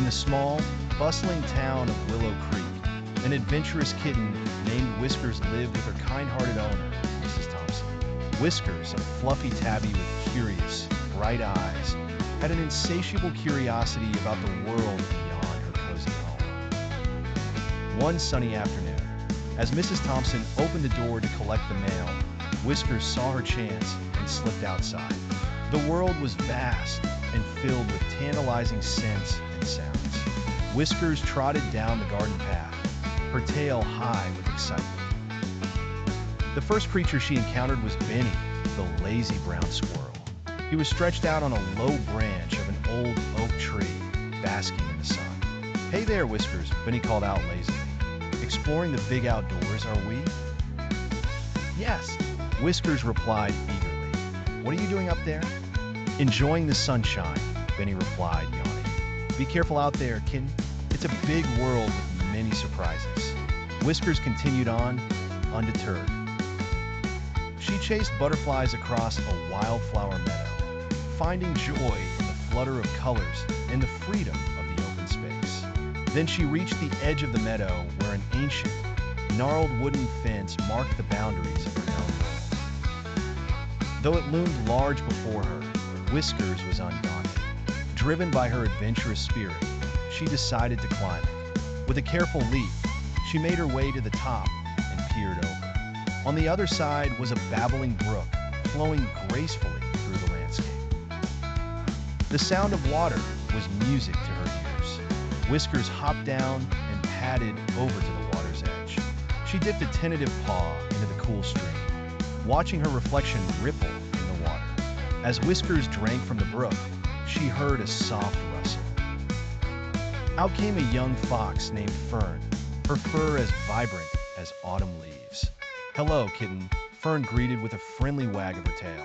the small, bustling town of Willow Creek, an adventurous kitten named Whiskers lived with her kind-hearted owner, Mrs. Thompson. Whiskers, a fluffy tabby with curious, bright eyes, had an insatiable curiosity about the world beyond her cozy home. One sunny afternoon, as Mrs. Thompson opened the door to collect the mail, Whiskers saw her chance and slipped outside. The world was vast and filled with tantalizing scents and sounds. Whiskers trotted down the garden path, her tail high with excitement. The first creature she encountered was Benny, the lazy brown squirrel. He was stretched out on a low branch of an old oak tree, basking in the sun. "Hey there, Whiskers," Benny called out lazily. "Exploring the big outdoors, are we?" "Yes," Whiskers replied eagerly. "What are you doing up there?" "Enjoying the sunshine," Benny replied, yawning. "Be careful out there, kitten. It's a big world with many surprises." Whiskers continued on, undeterred. She chased butterflies across a wildflower meadow, finding joy in the flutter of colors and the freedom of the open space. Then she reached the edge of the meadow where an ancient, gnarled wooden fence marked the boundaries of her own world. Though it loomed large before her, Whiskers was undaunted. Driven by her adventurous spirit, she decided to climb it. With a careful leap, she made her way to the top and peered over. On the other side was a babbling brook, flowing gracefully through the landscape. The sound of water was music to her ears. Whiskers hopped down and padded over to the water's edge. She dipped a tentative paw into the cool stream, watching her reflection ripple in the water. As Whiskers drank from the brook, she heard a soft rustle. Out came a young fox named Fern, her fur as vibrant as autumn leaves. "Hello, kitten," Fern greeted with a friendly wag of her tail.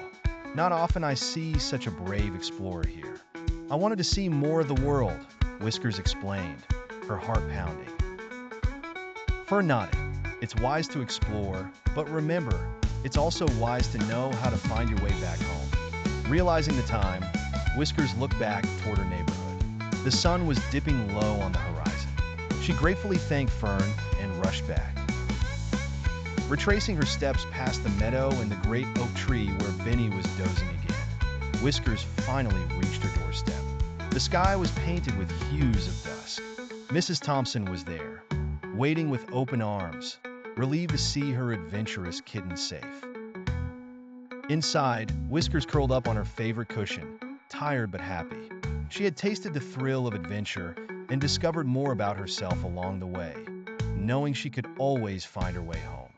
"Not often I see such a brave explorer here." "I wanted to see more of the world," Whiskers explained, her heart pounding. Fern nodded. "It's wise to explore, but remember, it's also wise to know how to find your way back home." Realizing the time, Whiskers looked back toward her neighborhood. The sun was dipping low on the horizon. She gratefully thanked Fern and rushed back. Retracing her steps past the meadow and the great oak tree where Benny was dozing again, Whiskers finally reached her doorstep. The sky was painted with hues of dusk. Mrs. Thompson was there, waiting with open arms, relieved to see her adventurous kitten safe. Inside, Whiskers curled up on her favorite cushion, tired but happy. She had tasted the thrill of adventure and discovered more about herself along the way, knowing she could always find her way home.